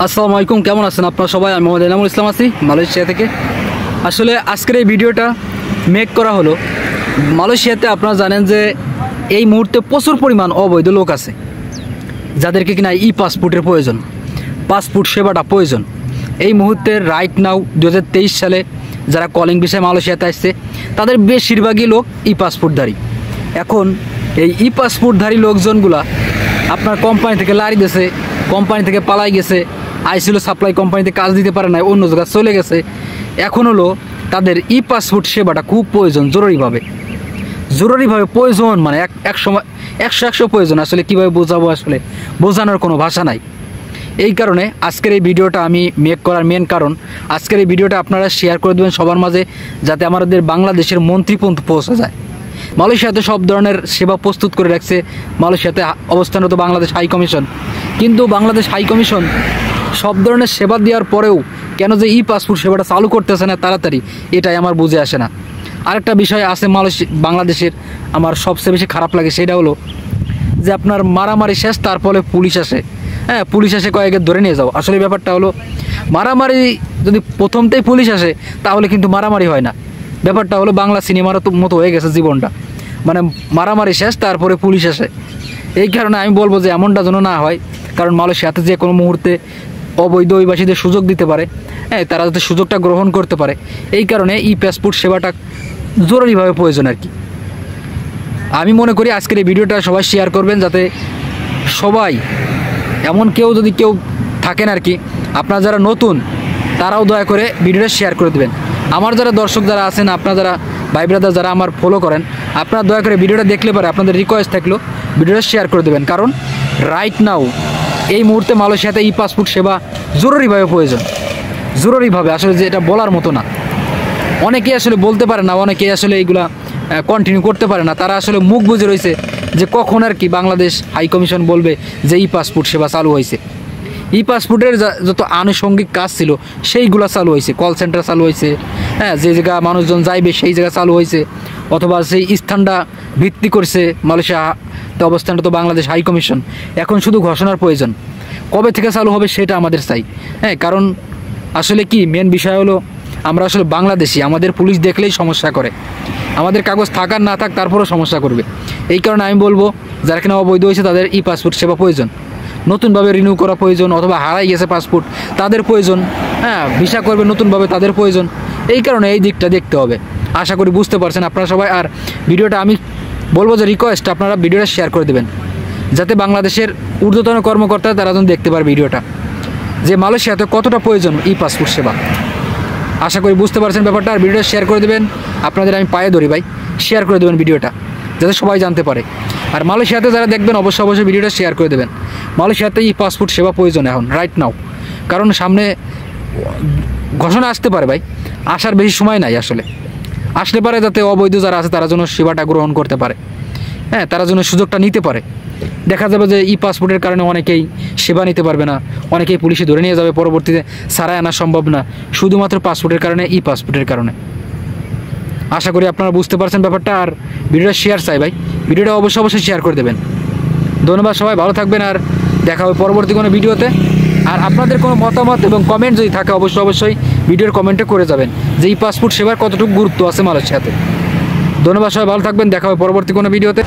আসসালামু আলাইকুম, কেমন আছেন আপনারা সবাই? আমি মোহাম্মদ এনামুল ইসলাম আছি মালয়েশিয়া থেকে। আসলে আজকের এই ভিডিওটা মেক করা হলো মালয়েশিয়াতে। আপনারা জানেন যে এই মুহূর্তে প্রচুর পরিমাণ অবৈধ লোক আছে যাদেরকে কিনা পাসপোর্টের প্রয়োজন, পাসপোর্ট সেবাটা প্রয়োজন। এই মুহূর্তে রাইট নাও 2023 সালে যারা কলিং বিষয়ে মালয়েশিয়াতে আসছে তাদের বেশিরভাগই লোক পাসপোর্টধারী। এখন এই পাসপোর্টধারী লোকজনগুলা আপনার কোম্পানি থেকে লাড়ি দিয়েছে, কোম্পানি থেকে পালাই গেছে, আইসিলো সাপ্লাই কোম্পানিতে কাজ দিতে পারে না, অন্য জায়গায় চলে গেছে। এখন হলো তাদের পাসপোর্ট সেবাটা খুব প্রয়োজন, জরুরিভাবে প্রয়োজন, মানে এক সময় 100 প্রয়োজন। আসলে কীভাবে বোঝাবো, আসলে বোঝানোর কোনো ভাষা নাই। এই কারণে আজকের এই ভিডিওটা আমি মেক করার মেন কারণ, আজকের এই ভিডিওটা আপনারা শেয়ার করে দেবেন সবার মাঝে, যাতে আমাদের বাংলাদেশের মন্ত্রী পর্যন্ত পৌঁছে যায়। মালয়েশিয়াতে সব ধরনের সেবা প্রস্তুত করে রাখছে মালয়েশিয়াতে অবস্থানরত বাংলাদেশ হাই কমিশন। কিন্তু বাংলাদেশ হাই কমিশন সব ধরনের সেবা দেওয়ার পরেও কেন যে পাসপোর্ট সেবাটা চালু করতেছে না তাড়াতাড়ি, এটাই আমার বুঝে আসে না। আরেকটা বিষয় আছে বাংলাদেশের আমার সবচেয়ে বেশি খারাপ লাগে, সেটা হলো যে আপনার মারামারি শেষ, তারপরে পুলিশ আসে। হ্যাঁ, পুলিশ আসে কয়েকে ধরে নিয়ে যাও। আসলে ব্যাপারটা হলো মারামারি যদি প্রথমতেই পুলিশ আসে তাহলে কিন্তু মারামারি হয় না। ব্যাপারটা হলো বাংলা সিনেমার মতো হয়ে গেছে জীবনটা, মানে মারামারি শেষ তারপরে পুলিশ আসে। এই কারণে আমি বলবো যে এমনটা যেন না হয়, কারণ মালয়েশিয়াতে যে কোনো মুহূর্তে অবৈধ অভিবাসীদের সুযোগ দিতে পারে, হ্যাঁ, তারা যাতে সুযোগটা গ্রহণ করতে পারে। এই কারণে পাসপোর্ট সেবাটা জরুরিভাবে প্রয়োজন আর কি। আমি মনে করি আজকের এই ভিডিওটা সবাই শেয়ার করবেন, যাতে সবাই, এমন কেউ যদি কেউ থাকেন আর কি, আপনারা যারা নতুন তারাও দয়া করে ভিডিওটা শেয়ার করে দেবেন। আমার যারা দর্শক যারা আছেন, আপনারা যারা ভাই ব্রাদার যারা আমার ফলো করেন, আপনারা দয়া করে ভিডিওটা দেখলে পারে আপনাদের রিকোয়েস্ট থাকলো ভিডিওটা শেয়ার করে দেবেন। কারণ রাইট নাও এই মুহূর্তে মালয়েশিয়াতে পাসপোর্ট সেবা জরুরিভাবে প্রয়োজন, জরুরিভাবে। আসলে যে এটা বলার মতো না, অনেকেই আসলে বলতে পারে না, অনেকেই আসলে এইগুলা কন্টিনিউ করতে পারে না। তারা আসলে মুখ বুঝে রয়েছে যে কখন আর কি বাংলাদেশ হাই কমিশন বলবে যে পাসপোর্ট সেবা চালু হয়েছে। পাসপোর্টের যত আনুষঙ্গিক কাজ ছিল সেইগুলো চালু হয়েছে, কল সেন্টার চালু হয়েছে, হ্যাঁ, যে জায়গা মানুষজন যাইবে সেই জায়গা চালু হয়েছে, অথবা সেই স্থানটা ভিত্তি করছে মালয়েশিয়াতে অবস্থানরত বাংলাদেশ হাই কমিশন। এখন শুধু ঘোষণার প্রয়োজন, কবে থেকে চালু হবে সেটা আমাদের চাই। হ্যাঁ, কারণ আসলে কি মেন বিষয় হলো আমরা আসলে বাংলাদেশি, আমাদের পুলিশ দেখলেই সমস্যা করে, আমাদের কাগজ থাক আর না থাক তারপরেও সমস্যা করবে। এই কারণে আমি বলবো যারা কিনা অবৈধ হয়েছে তাদের পাসপোর্ট সেবা প্রয়োজন, নতুনভাবে রিনিউ করা প্রয়োজন, অথবা হারাই গেছে পাসপোর্ট তাদের প্রয়োজন, হ্যাঁ, ভিসা করবে নতুনভাবে তাদের প্রয়োজন। এই কারণে এই দিকটা দেখতে হবে। আশা করি বুঝতে পারছেন আপনারা সবাই। আর ভিডিওটা আমি বলবো যে রিকোয়েস্ট, আপনারা ভিডিওটা শেয়ার করে দেবেন, যাতে বাংলাদেশের ঊর্ধ্বতন কর্মকর্তা তারা যেন দেখতে পারে ভিডিওটা, যে মালয়েশিয়াতে কতটা প্রয়োজন পাসপোর্ট সেবা। আশা করি বুঝতে পারছেন ব্যাপারটা। আর ভিডিওটা শেয়ার করে দেবেন, আপনাদের আমি পায়ে ধরি ভাই, শেয়ার করে দেবেন ভিডিওটা, যাতে সবাই জানতে পারে। আর মালয়েশিয়াতে যারা দেখবেন অবশ্যই ভিডিওটা শেয়ার করে দেবেন। মালয়েশিয়াতে পাসপোর্ট সেবা প্রয়োজন এখন রাইট নাও, কারণ সামনে ঘোষণা আসতে পারে ভাই, আসার বেশি সময় নাই। আসলে আসলে পারে যাতে অবৈধ যারা আছে তারা যেন সেবাটা গ্রহণ করতে পারে, হ্যাঁ, তারা যেন সুযোগটা নিতে পারে। দেখা যাবে যে পাসপোর্টের কারণে অনেকেই সেবা নিতে পারবে না, অনেকেই পুলিশে ধরে নিয়ে যাবে, পরবর্তীতে ছাড়াই আনা সম্ভব না, শুধুমাত্র পাসপোর্টের কারণে, পাসপোর্টের কারণে। আশা করি আপনারা বুঝতে পারছেন ব্যাপারটা। আর ভিডিওটা শেয়ার চাই ভাই, ভিডিওটা অবশ্যই শেয়ার করে দেবেন। ধন্যবাদ, সবাই ভালো থাকবেন, আর দেখা হবে পরবর্তী কোনো ভিডিওতে। আর আপনাদের কোনো মতামত এবং কমেন্ট যদি থাকে অবশ্যই ভিডিওর কমেন্টে করে যাবেন যে পাসপোর্ট সেবার কতটুকু গুরুত্ব আছে মালয়েশিয়াতে। ধন্যবাদ, সবাই ভালো থাকবেন, দেখা হবে পরবর্তী কোনো ভিডিওতে।